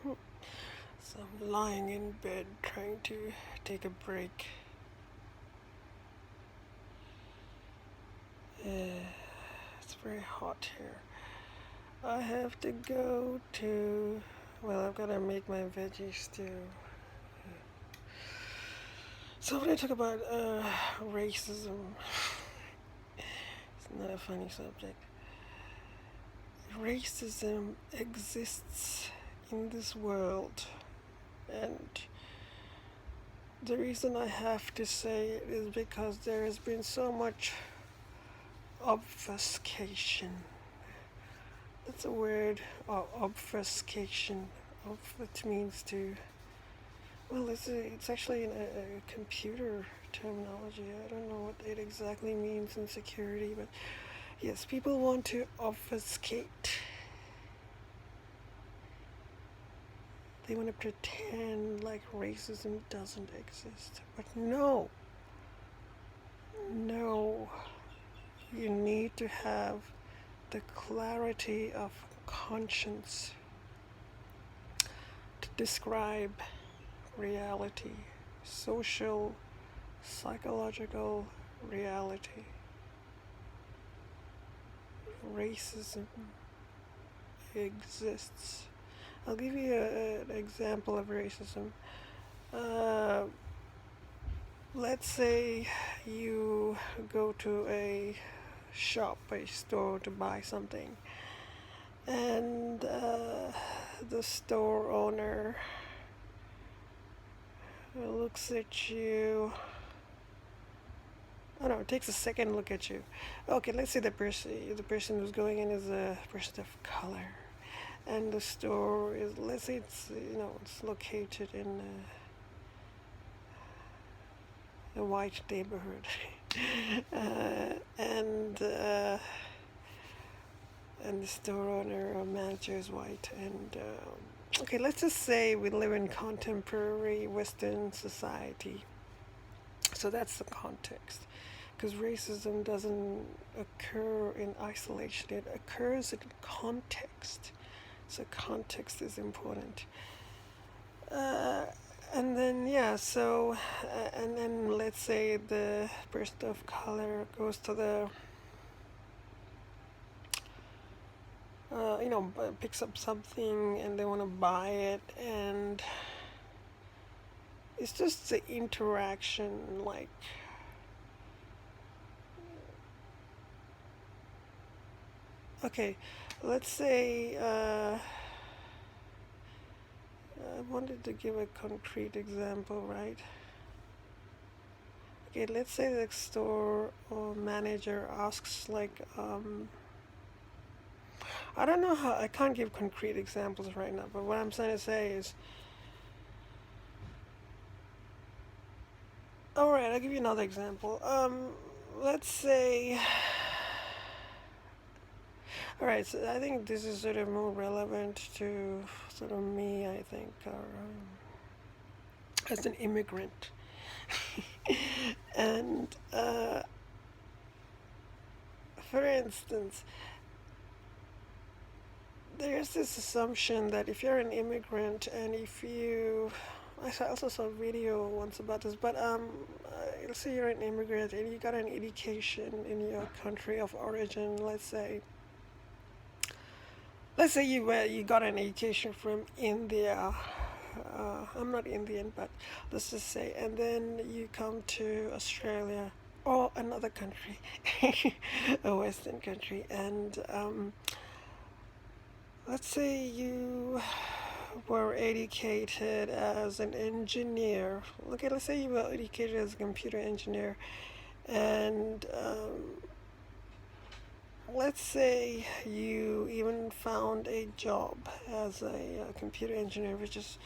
So I'm lying in bed trying to take a break. It's very hot here. I have to go to. Well, I've got to make my veggie stew. So when I talk about racism, it's not a funny subject. Racism exists in this world, and the reason I have to say it is because there has been so much obfuscation. That's a word, obfuscation. It means to. Well, it's actually a computer terminology. I don't know what it exactly means in security, but yes, people want to obfuscate. They want to pretend like racism doesn't exist. But no, no. You need to have the clarity of conscience to describe reality, social, psychological reality. Racism exists. I'll give you an example of racism. Uh, let's say you go to a shop, a store to buy something, and the store owner looks at you. Oh no, it takes a second look at you. Okay, let's say the person who's going in is a person of color, and the store is, let's say it's located in a white neighborhood, uh, and uh, and the store owner or manager is white. And okay, let's just say we live in contemporary Western society, so that's the context. Because racism doesn't occur in isolation, it occurs in context. So context is important. Uh, and then and then let's say the person of color goes to the picks up something and they want to buy it, and it's just the interaction, like okay, let's say I wanted to give a concrete example, right? Okay, let's say the store or manager asks, like, I don't know how, I can't give concrete examples right now, but what I'm trying to say is, alright, I'll give you another example. Let's say, alright, so I think this is sort of more relevant to sort of me, I think, or as an immigrant. And for instance, there's this assumption that if you're an immigrant and if you, I also saw a video once about this, but let's say you're an immigrant and you got an education in your country of origin. Let's say you got an education from India. I'm not Indian, but let's just say, and then you come to Australia or another country, a Western country, and let's say you were educated as an engineer. Okay, let's say you were educated as a computer engineer, and let's say you even found a job as a computer engineer, which is,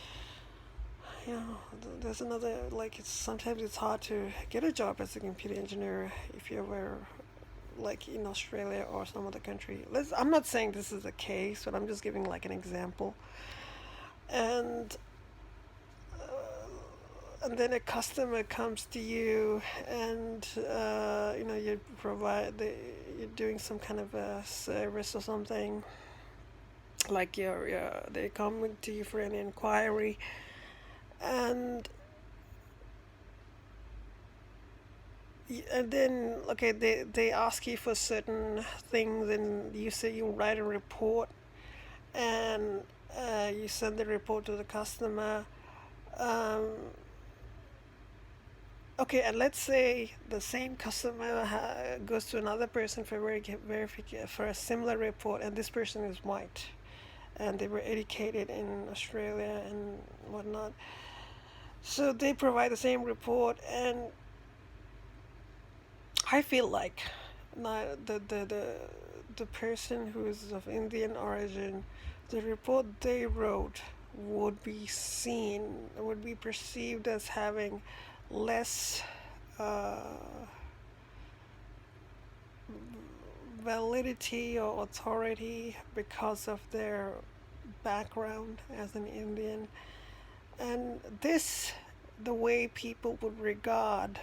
there's another, like, sometimes it's hard to get a job as a computer engineer if you were like in Australia or some other country. I'm not saying this is the case, but I'm just giving like an example. And then a customer comes to you, and you're doing some kind of a service or something, like they come to you for an inquiry, and and then okay, they ask you for certain things, and you say you write a report, and you send the report to the customer. um, okay, and let's say the same customer goes to another person for verification for a similar report, and this person is white, and they were educated in Australia and whatnot. So they provide the same report, and I feel like the person who is of Indian origin, the report they wrote would be perceived as having less uh, validity or authority because of their background as an Indian. And this, the way people would regard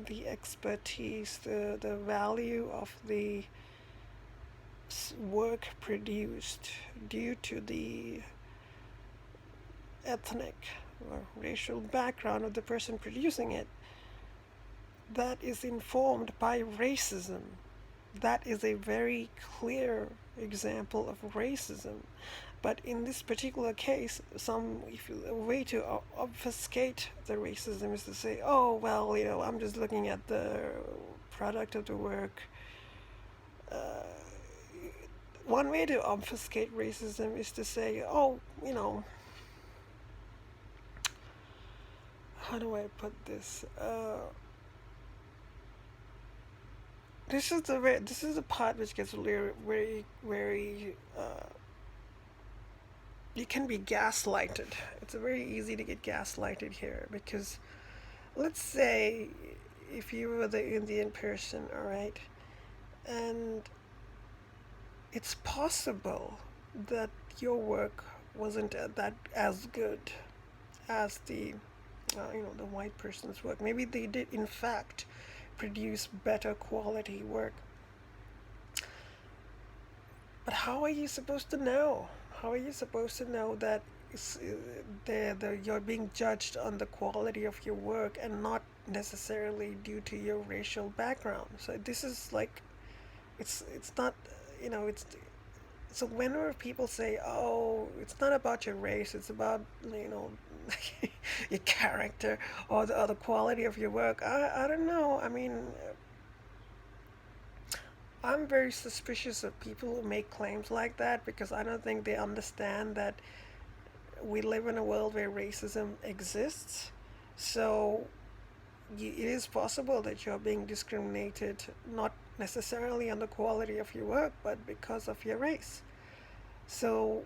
the expertise, the value of the work produced due to the ethnic or racial background of the person producing it, that is informed by racism. That is a very clear example of racism. But in this particular case, a way to obfuscate the racism is to say, oh, well, I'm just looking at the product of the work. Uh, One way to obfuscate racism is to say, oh, how do I put this? This is the part which gets very, very. You can be gaslighted. It's very easy to get gaslighted here because, let's say, if you were the Indian person, all right, and it's possible that your work wasn't that as good as the white person's work. Maybe they did in fact produce better quality work, but how are you supposed to know? How are you supposed to know that you're being judged on the quality of your work and not necessarily due to your racial background? So this is like, it's not, it's so whenever people say, oh, it's not about your race, it's about, your character or the quality of your work, I don't know. I mean, I'm very suspicious of people who make claims like that because I don't think they understand that we live in a world where racism exists. So it is possible that you're being discriminated, not necessarily on the quality of your work, but because of your race. So,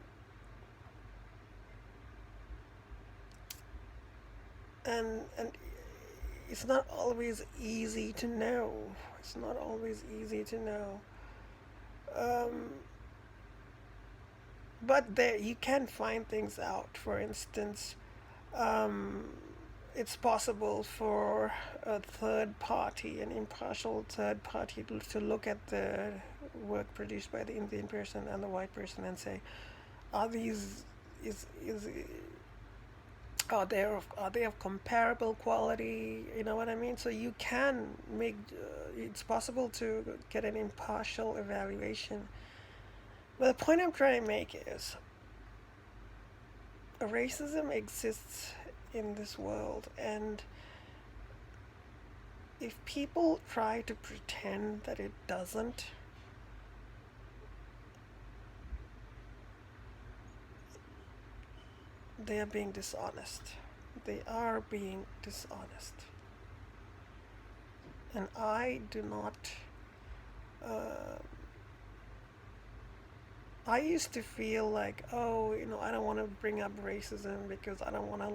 and it's not always easy to know. It's not always easy to know. Um, but there you can find things out. For instance, um, it's possible for a third party, an impartial third party, to look at the work produced by the Indian person and the white person and say, are these is are they of comparable quality? You know what I mean? So you can make it's possible to get an impartial evaluation. But the point I'm trying to make is racism exists in this world, and if people try to pretend that it doesn't, they are being dishonest. They are being dishonest. And I do not. Uh, I used to feel like, oh, I don't want to bring up racism because I don't want to,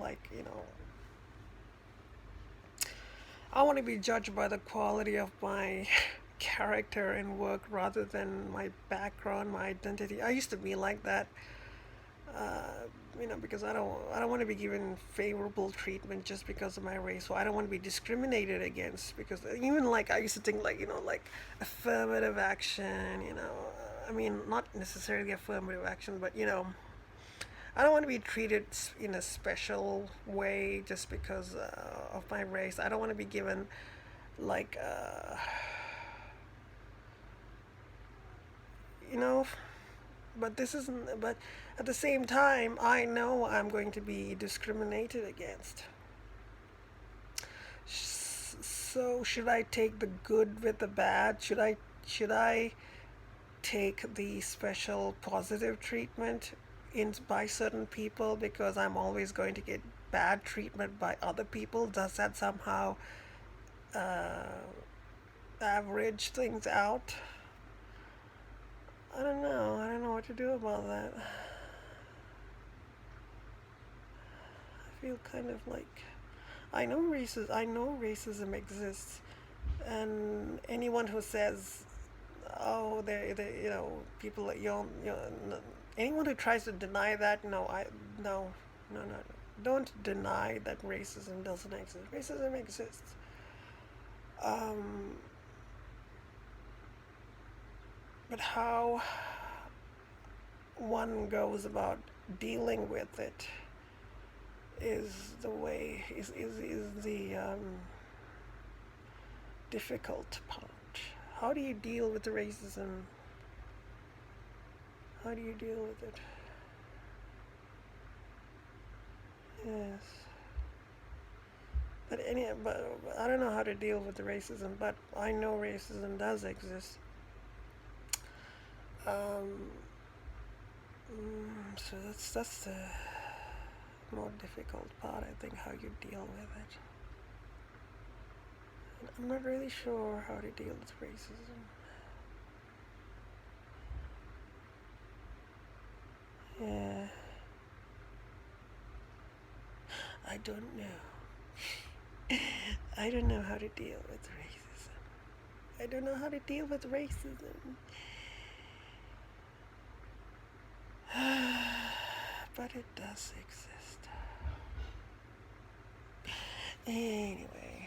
I want to be judged by the quality of my character and work rather than my background, my identity. I used to be like that. Because I don't want to be given favorable treatment just because of my race. So I don't want to be discriminated against because even I used to think like affirmative action. I mean, not necessarily affirmative action, but I don't want to be treated in a special way just because of my race. I don't want to be given like you know but this isn't but at the same time I know I'm going to be discriminated against. So should I take the good with the bad? Should I take the special positive treatment by certain people because I'm always going to get bad treatment by other people? Does that somehow uh, average things out? I don't know. I don't know what to do about that. I feel kind of like I know racism exists, and anyone who says, "Oh, they people that anyone who tries to deny that, no, don't deny that racism doesn't exist. Racism exists. Um, but how one goes about dealing with it is the difficult part. How do you deal with the racism? How do you deal with it? Yes. But I don't know how to deal with the racism, but I know racism does exist. Um, so that's the more difficult part, I think, how you deal with it. And I'm not really sure how to deal with racism. Yeah, I don't know. I don't know how to deal with racism. I don't know how to deal with racism. But it does exist. Anyway,